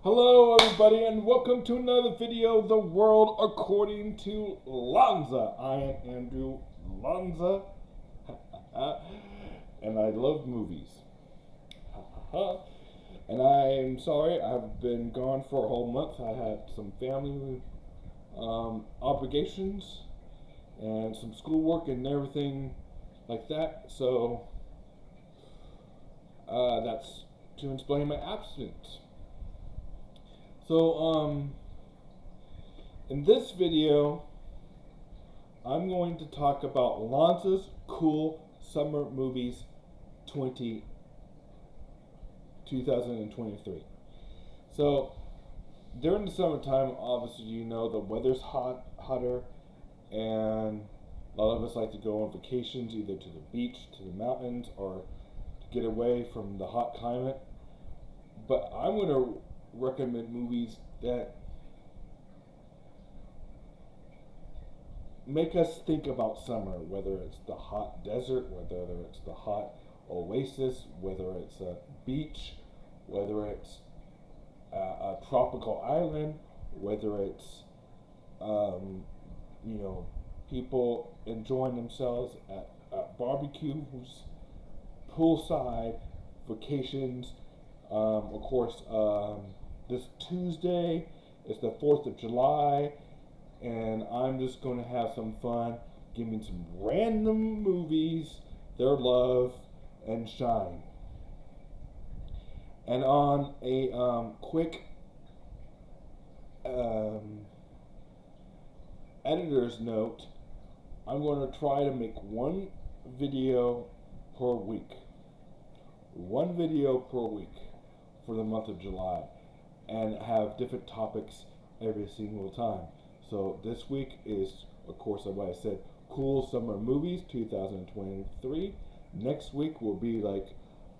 Hello everybody and welcome to another video, The World According to LONZA. I am Andrew LONZA and I love movies. And I'm sorry I've been gone for a whole month. I had some family obligations and some schoolwork and everything like that. So that's to explain my absence. So, in this video, I'm going to talk about LONZA's Cool Summer Movies 2023. So, during the summertime, obviously, you know, the weather's hotter, and a lot of us like to go on vacations, either to the beach, to the mountains, or to get away from the hot climate. But I'm going to recommend movies that make us think about summer, whether it's the hot desert, whether it's the hot oasis, whether it's a beach, whether it's a tropical island, whether it's people enjoying themselves at barbecues, poolside, vacations. Of course, this Tuesday is the 4th of July, and I'm just going to have some fun giving some random movies their love and shine. And on a quick editor's note, I'm going to try to make one video per week. One video per week for the month of July, and have different topics every single time. So this week is, of course, like I said, Cool Summer Movies 2023. Next week will be like,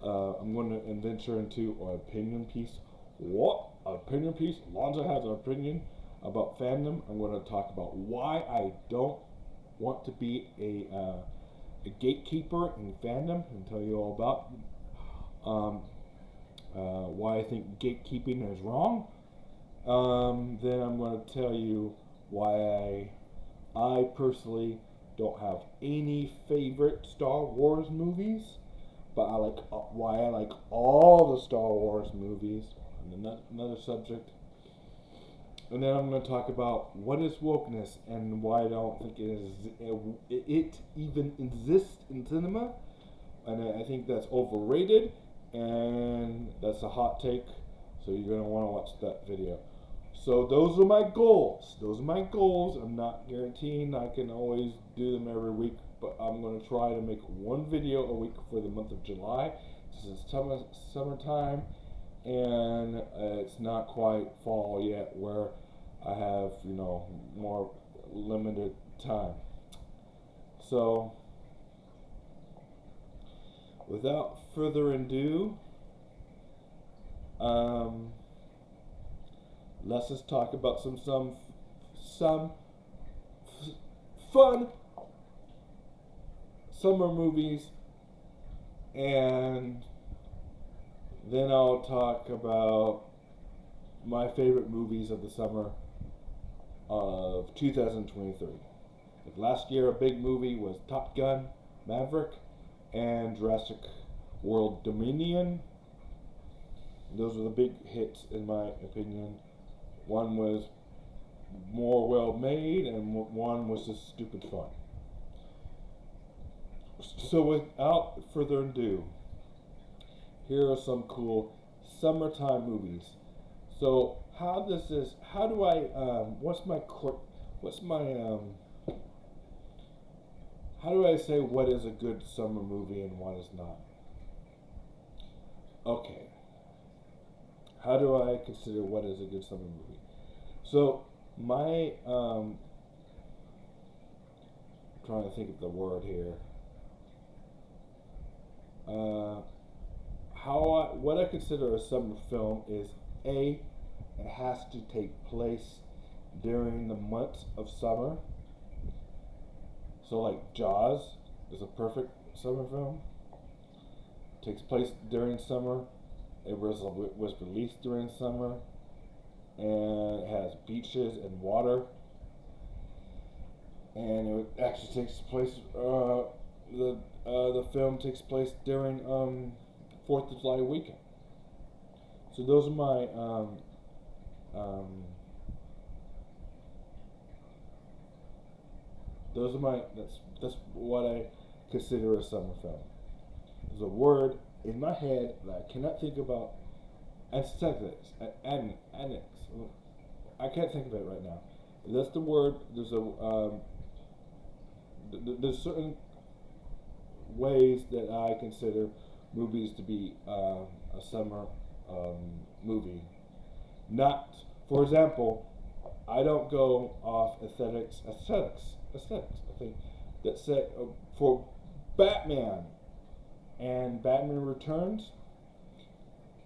I'm going to venture into an opinion piece. What? Opinion piece? LONZA has an opinion about fandom. I'm going to talk about why I don't want to be a gatekeeper in fandom, and tell you all about why I think gatekeeping is wrong. Then I'm going to tell you why I personally don't have any favorite Star Wars movies, but I like why I like all the Star Wars movies. And another subject. And then I'm going to talk about what is wokeness and why I don't think it even exists in cinema, and I think that's overrated. And that's a hot take, so you're going to want to watch that video. So those are my goals. I'm not guaranteeing I can always do them every week, but I'm going to try to make one video a week for the month of July. This is summertime, and it's not quite fall yet, where I have, more limited time. So without further ado, let's just talk about some fun summer movies, and then I'll talk about my favorite movies of the summer of 2023. Like last year, a big movie was Top Gun Maverick and Jurassic World Dominion. Those were the big hits in my opinion. One was more well made, and one was just stupid fun. So without further ado, here are some cool summertime movies. So how do I say what is a good summer movie and what is not? Okay. How do I consider what is a good summer movie? So my trying to think of the word here. What I consider a summer film is it has to take place during the months of summer. So like Jaws is a perfect summer film. Takes place during summer. It was released during summer. and it has beaches and water, and it actually takes place. The film takes place during 4th of July weekend. So those are my that's what I consider a summer film. There's a word in my head that I cannot think about. Aesthetics, annex. I can't think of it right now. That's the word. There's certain ways that I consider movies to be a summer movie. Not, for example, I don't go off aesthetics. I think that say for Batman and Batman Returns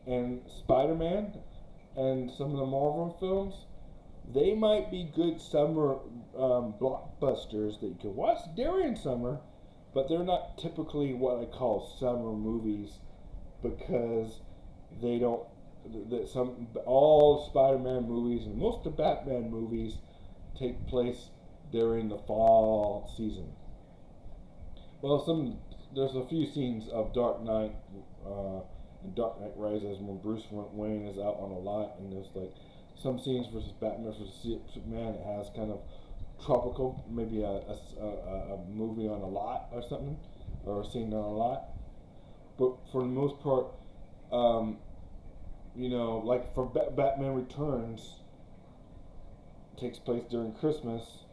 and Spider-Man and some of the Marvel films, they might be good summer blockbusters that you can watch during summer, but they're not typically what I call summer movies because they don't. All Spider-Man movies and most of the Batman movies take place during the fall season. Well, there's a few scenes of Dark Knight. Dark Knight Rises when Bruce Wayne is out on a lot, and there's like some scenes versus Batman versus Superman. It has kind of tropical, maybe a movie on a lot or something, or a scene on a lot. But for the most part, like for Batman Returns, takes place during Christmas.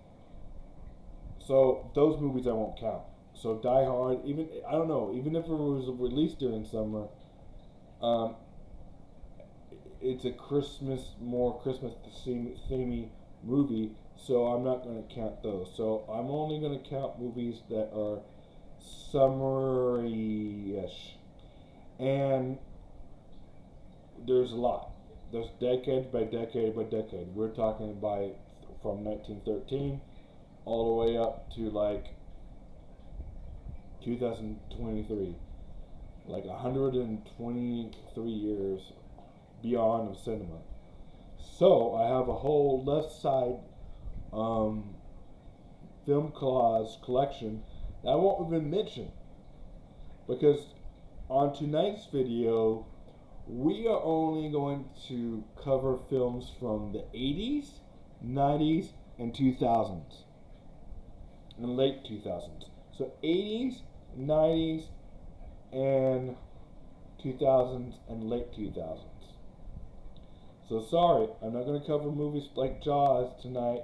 So those movies I won't count. So Die Hard, even I don't know, even if it was released during summer. It's a more Christmas themey movie, so I'm not going to count those. So I'm only going to count movies that are summery-ish, and there's a lot. There's decade by decade by decade. We're talking about from 1913 all the way up to like 2023. Like 123 years beyond of cinema. So I have a whole left side film collage collection that I won't even mention because on tonight's video we are only going to cover films from the 80s, 90s, and 2000s, and late 2000s. So 80s, 90s, and 2000s and late 2000s. So sorry, I'm not going to cover movies like Jaws tonight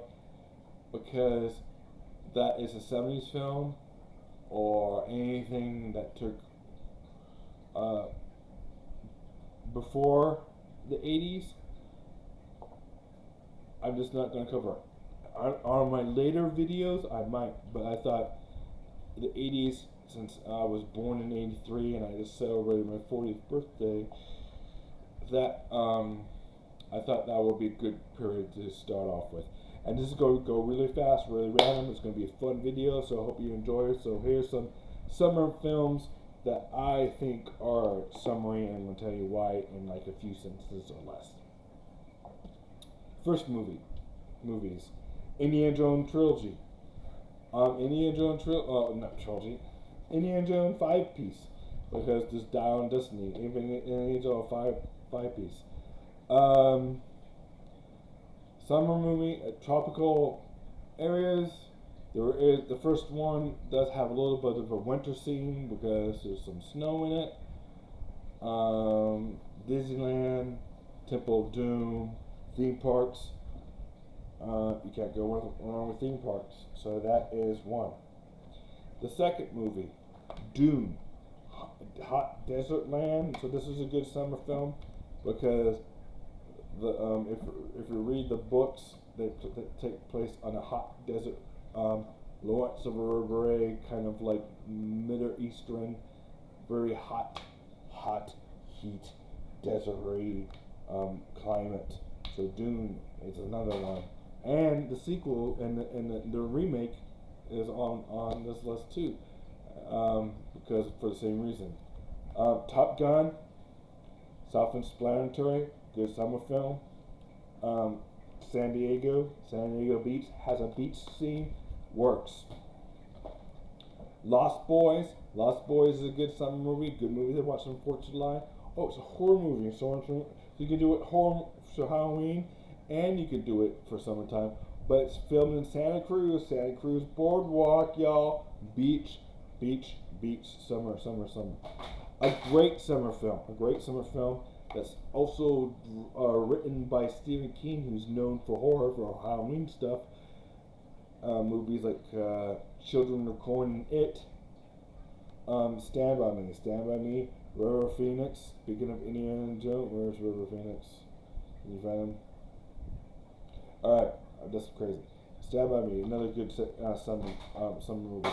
because that is a 70s film or anything that took before the 80s. I'm just not going to cover it. On my later videos I might, but I thought the 80s, since I was born in '83 and I just celebrated my 40th birthday, that I thought that would be a good period to start off with. And this is going to go really fast, really random. It's going to be a fun video, so I hope you enjoy it. So here's some summer films that I think are summery, and I'm going to tell you why in like a few sentences or less. First movies. Indiana Jones trilogy. Indiana Jones Indiana Jones 5-piece, because this Down Destiny, even Indiana Jones 5-piece. Summer movie, tropical areas. The first one does have a little bit of a winter scene because there's some snow in it. Disneyland, Temple of Doom, theme parks. You can't go wrong with theme parks. So that is one. The second movie, Dune, hot desert land. So this is a good summer film because if you read the books, they take place on a hot desert, Lawrence of Arabia, kind of like Middle Eastern, very hot heat, deserty climate. So Dune is another one, and the sequel and the remake is on this list too, because for the same reason. Top Gun, self-explanatory, good summer film. Um, San Diego Beach has a beach scene, works. Lost Boys is a good summer movie, good movie to watch on 4th of July. Oh, it's a horror movie, so you can do it horror for Halloween, and you can do it for summertime. But it's filmed in Santa Cruz Boardwalk, y'all. Beach, beach, beach, summer. A great summer film that's also written by Stephen King, who's known for horror, for Halloween stuff. Movies like Children of Corn and It. Stand By Me, River Phoenix. Speaking of Indiana Jones, where's River Phoenix? Can you find him? Alright, that's crazy. Stand By Me, another good summer movie.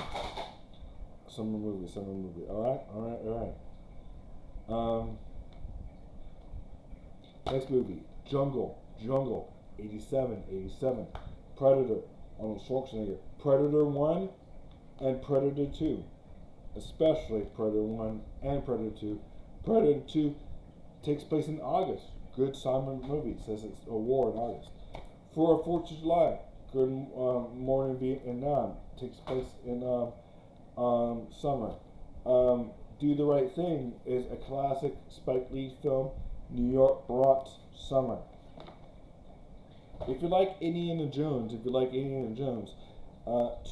Summer movie. Alright. Next movie, Jungle, 87. Predator, Arnold Schwarzenegger. Predator 1 and Predator 2. Especially Predator 1 and Predator 2. Predator 2 takes place in August. Good summer movie. Says it's a war in August. For 4th of July, Good Morning Vietnam takes place in summer. Do the Right Thing is a classic Spike Lee film. New York Bronx, summer. If you like Indiana Jones,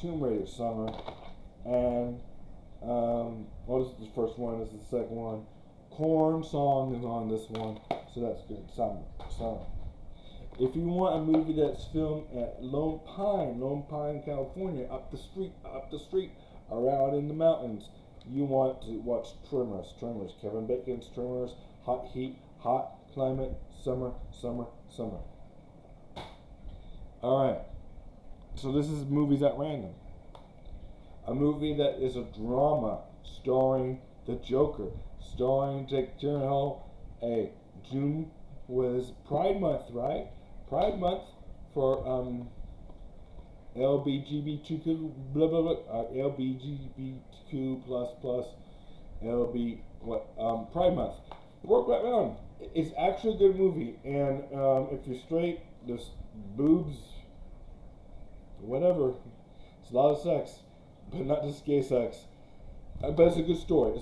Tomb Raider, summer. And what is the first one? This is the second one. Corn Song is on this one, so that's good. Summer. If you want a movie that's filmed at Lone Pine, California, up the street, around in the mountains, you want to watch Tremors. Kevin Bacon's Tremors. Hot heat, hot climate, summer. Alright, so this is movies at random. A movie that is a drama starring the Joker, starring Jake Gyllenhaal. Hey, June was Pride Month, right? Pride Month for LBGBTQ LBGBTQ Pride Month. Brokeback Mountain. It's actually a good movie, and if you're straight, there's boobs, whatever. It's a lot of sex, but not just gay sex. But it's a good story.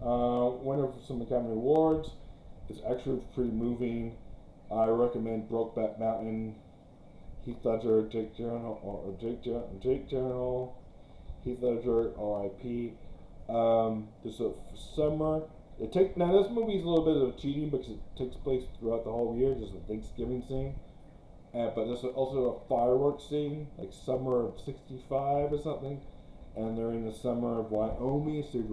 Winner for some Academy Awards. It's actually pretty moving. I recommend Brokeback Mountain. Heath Ledger, Jake Gyllenhaal, Heath Ledger, R.I.P. There's a summer. Now this movie is a little bit of cheating because it takes place throughout the whole year. There's a Thanksgiving scene, but there's also a fireworks scene, like summer of '65 or something. And they're in the summer of Wyoming. So if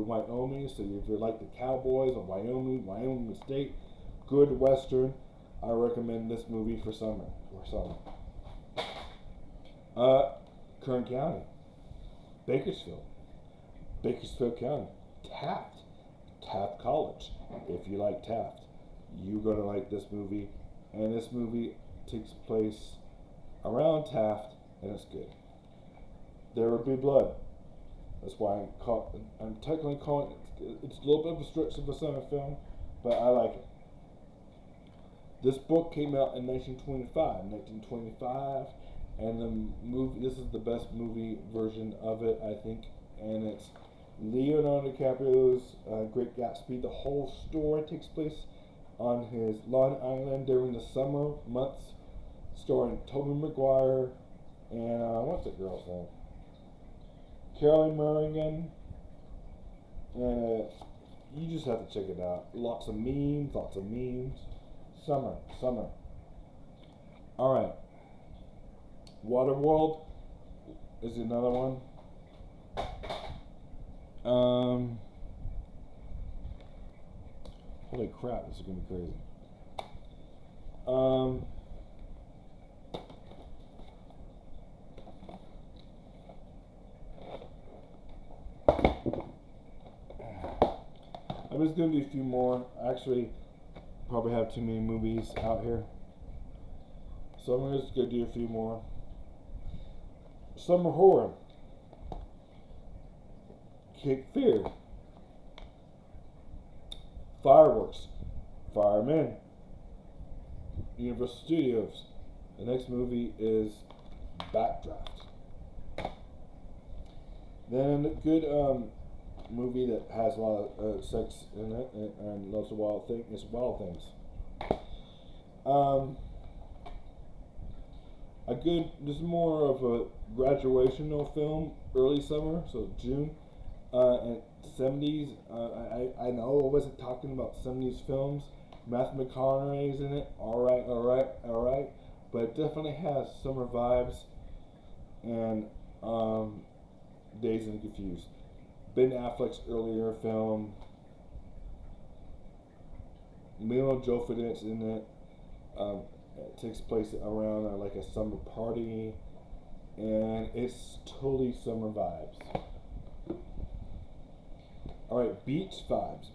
you're like the cowboys of Wyoming State, good Western. I recommend this movie for summer. Kern County, Bakersfield County, Taft College. If you like Taft, you're gonna like this movie. And this movie takes place around Taft, and it's good. There Will Be Blood. That's why I'm technically calling it. It's a little bit of a stretch of a summer film, but I like it. This book came out in 1925, and the movie. This is the best movie version of it, I think, and it's Leonardo DiCaprio's Great Gatsby. The whole story takes place on his Long Island during the summer months, starring Tobey Maguire and what's that girl's name? Carolyn Mulligan. And you just have to check it out. Lots of memes. Summer. Alright. Waterworld is another one. Holy crap, this is gonna be crazy. I'm just gonna do a few more. Actually, probably have too many movies out here, so I'm just gonna do a few more. Summer horror. Cape Fear. Fireworks. Firemen. Universal Studios. The next movie is Backdraft. Then a good movie that has a lot of sex in it and lots of wild things. Um, this is more of a graduational film, early summer, so June, and 70s. I know I wasn't talking about 70s films. Matthew McConaughey's in it. All right. But it definitely has summer vibes and Dazed and Confused. Ben Affleck's earlier film. Milo Jovovich's in it. It takes place around like a summer party, and it's totally summer vibes. All right, beach vibes.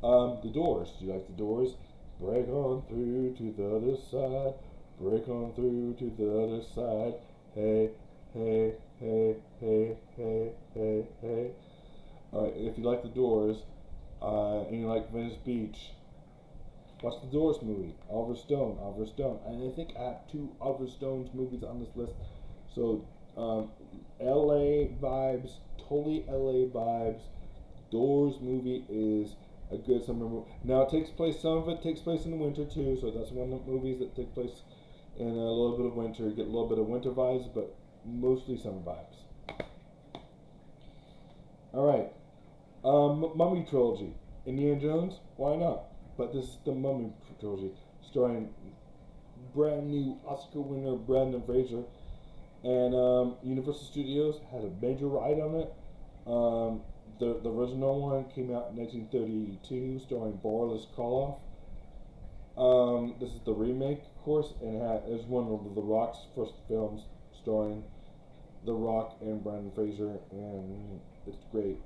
The Doors. Do you like the Doors? Break on through to the other side. Break on through to the other side. Hey, hey, hey, hey, hey, hey, hey. All right, if you like the Doors and you like Venice Beach, watch the Doors movie. Oliver Stone. And I think I have 2 Oliver Stone's movies on this list. So, LA vibes, totally LA vibes. Doors movie is a good summer movie. Now some of it takes place in the winter too, so that's one of the movies that take place in a little bit of winter. You get a little bit of winter vibes, but mostly summer vibes. Alright, Mummy Trilogy. Indiana Jones? Why not? But this is the Mummy Trilogy, starring brand new Oscar winner Brendan Fraser. And Universal Studios had a major ride on it. The original one came out in 1932, starring Boris Karloff. This is the remake, of course, and it was one of The Rock's first films, starring The Rock and Brendan Fraser, and it's great.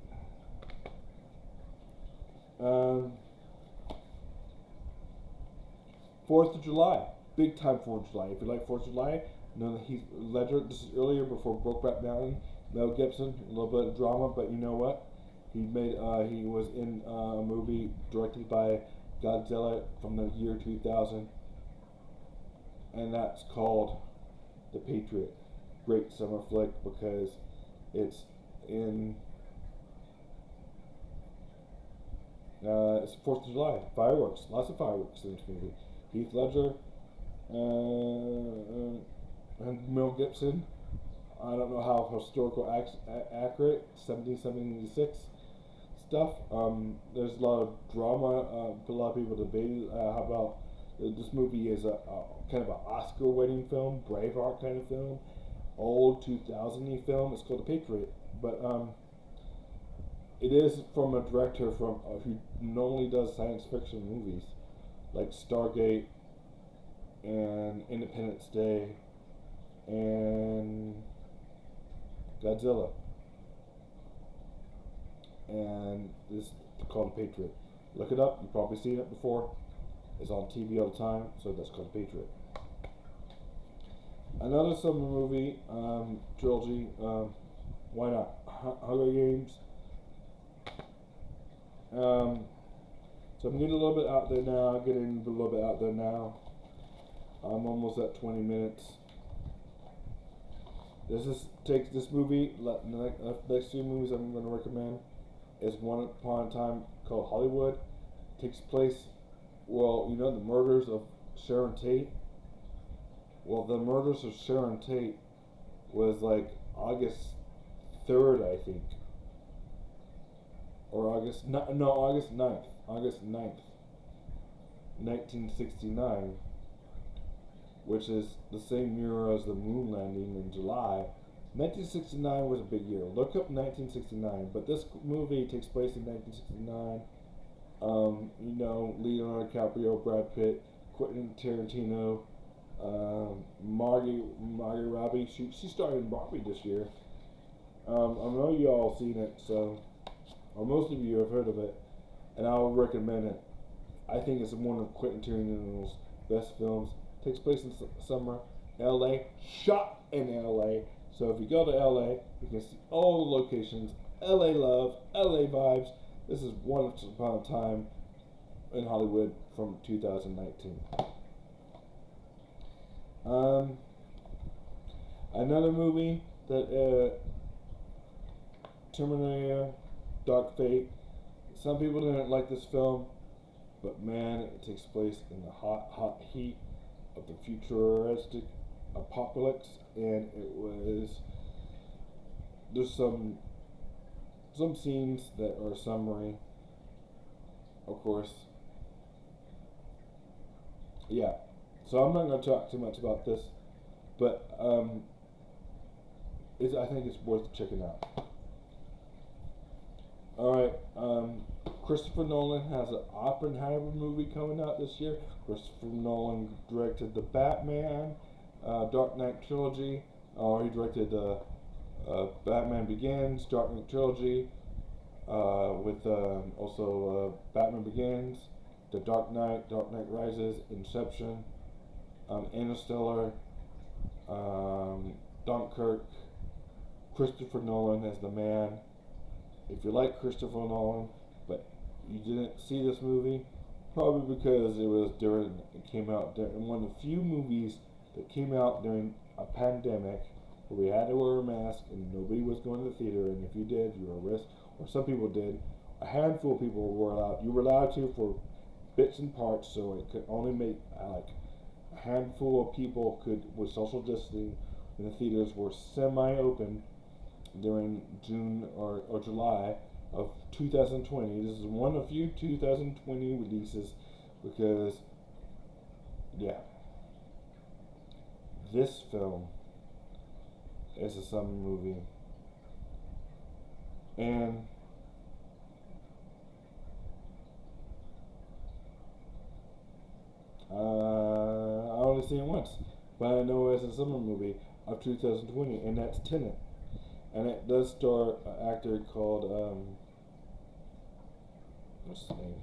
4th of July, big time 4th of July. If you like 4th of July, know that Heath Ledger. This is earlier before Brokeback Mountain. Mel Gibson, a little bit of drama, but you know what? He was in a movie directed by Godzilla from the year 2000, and that's called The Patriot. Great summer flick because it's in it's 4th of July, fireworks, lots of fireworks in this movie. Heath Ledger and Mel Gibson. I don't know how historical accurate 1776 stuff. There's a lot of drama. A lot of people debated how about this movie is a kind of an Oscar-winning film, Braveheart kind of film, old 2000-y film. It's called The Patriot, but it is from a director who normally does science fiction movies like Stargate and Independence Day and Godzilla. And this is called The Patriot. Look it up, you've probably seen it before. It's on TV all the time, so that's called The Patriot. Another summer movie trilogy, why not? Hunger Games. So I'm getting a little bit out there now. I'm almost at 20 minutes. This movie, the next 2 movies I'm going to recommend is One Upon a Time Called Hollywood. Takes place, the murders of Sharon Tate. Well, the murders of Sharon Tate was like August 3rd, I think. Or August 9th, 1969, which is the same year as the moon landing in July. 1969 was a big year. Look up 1969, but this movie takes place in 1969. Leonardo DiCaprio, Brad Pitt, Quentin Tarantino, Margot Robbie. She starred in Barbie this year. I know you all seen it, or most of you have heard of it, and I would recommend it. I think it's one of Quentin Tarantino's best films. Takes place in summer, LA, shot in LA. So if you go to LA, you can see all the locations, LA love, LA vibes. This is Once Upon a Time in Hollywood from 2019. Another movie that Terminator Dark Fate. Some people didn't like this film, but man, it takes place in the hot heat of the futuristic apocalypse, and there's some scenes that are summary, of course. Yeah, so I'm not going to talk too much about this, but I think it's worth checking out. Alright, Christopher Nolan has an Oppenheimer movie coming out this year. Christopher Nolan directed the Batman Dark Knight trilogy. He directed Batman Begins, Dark Knight trilogy, with also Batman Begins, The Dark Knight, Dark Knight Rises, Inception, Interstellar, Dunkirk. Christopher Nolan as the man. If you like Christopher Nolan, but you didn't see this movie, probably because it came out during one of the few movies that came out during a pandemic where we had to wear a mask and nobody was going to the theater, and if you did, you were at risk, or some people did. A handful of people were allowed. You were allowed to for bits and parts, so it could only make like a handful of people could with social distancing, and the theaters were semi-open during June or July of 2020. This is one of few 2020 releases because, yeah, this film is a summer movie, and I only seen it once, but I know it's a summer movie of 2020, and that's Tenet. And it does star an actor called, what's his name?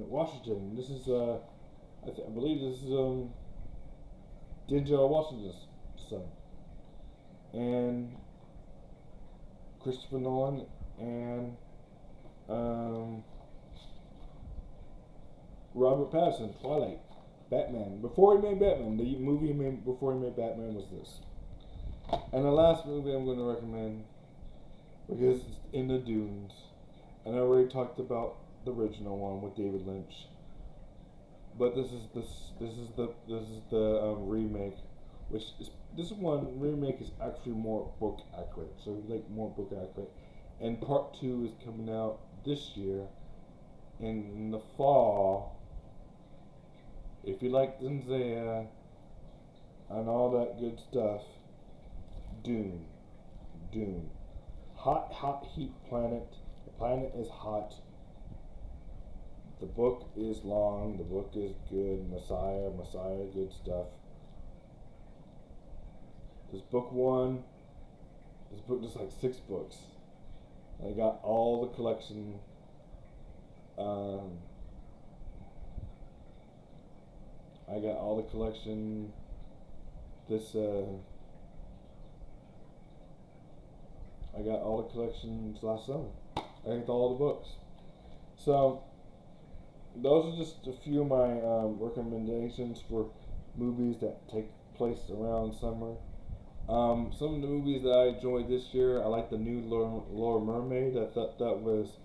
Washington. This is, I believe this is, Denzel Washington's son. And Christopher Nolan and, Robert Pattinson, Twilight. Batman. Before he made Batman, the movie he made before he made Batman was this. And the last movie I'm going to recommend, because it's in the Dunes, and I already talked about the original one with David Lynch, but this is the remake, which is this one remake is actually more book accurate. So if you like more book accurate, and part 2 is coming out this year in the fall. If you like Zendaya and all that good stuff, Dune. Hot heat planet. The planet is hot. The book is long. The book is good. Messiah, good stuff. This book is like 6 books. I got all the collection. I got all the collection. I got all the collections last summer. I got all the books. So those are just a few of my recommendations for movies that take place around summer. Some of the movies that I enjoyed this year, I like the new Little Mermaid. I thought that was,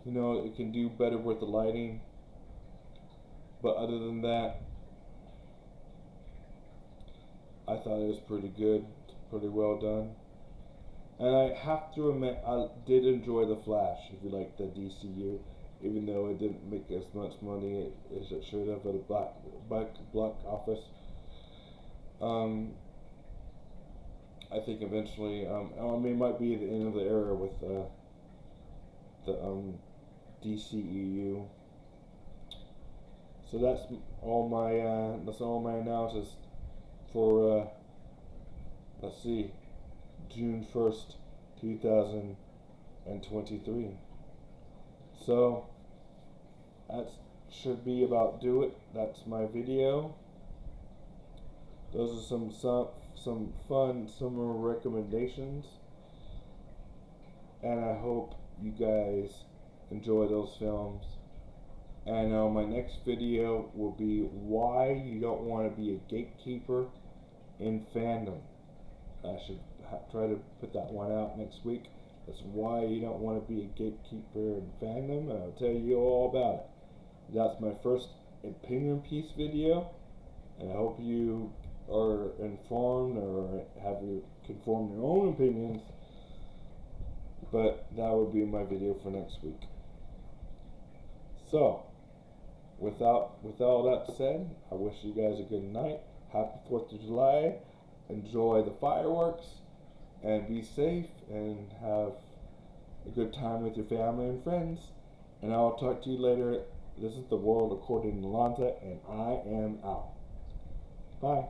it can do better with the lighting. But other than that, I thought it was pretty good, pretty well done. And I have to admit, I did enjoy The Flash, if you like the DCU, even though it didn't make as much money as it should have at the black office. I think eventually, it might be the end of the era with the DCEU. So that's all my analysis for let's see, June 1st, 2023. So that should be about do it. That's my video. Those are some fun summer recommendations. and I hope you guys enjoy those films. And my next video will be why you don't want to be a gatekeeper in fandom. I should try to put that one out next week. That's why you don't want to be a gatekeeper in fandom, and I'll tell you all about it. That's my first opinion piece video, and I hope you are informed or can form your own opinions. But that would be my video for next week. So, with all that said, I wish you guys a good night. Happy 4th of July. Enjoy the fireworks and be safe and have a good time with your family and friends. And I'll talk to you later. This is The World According to Lonza, and I am out. Bye.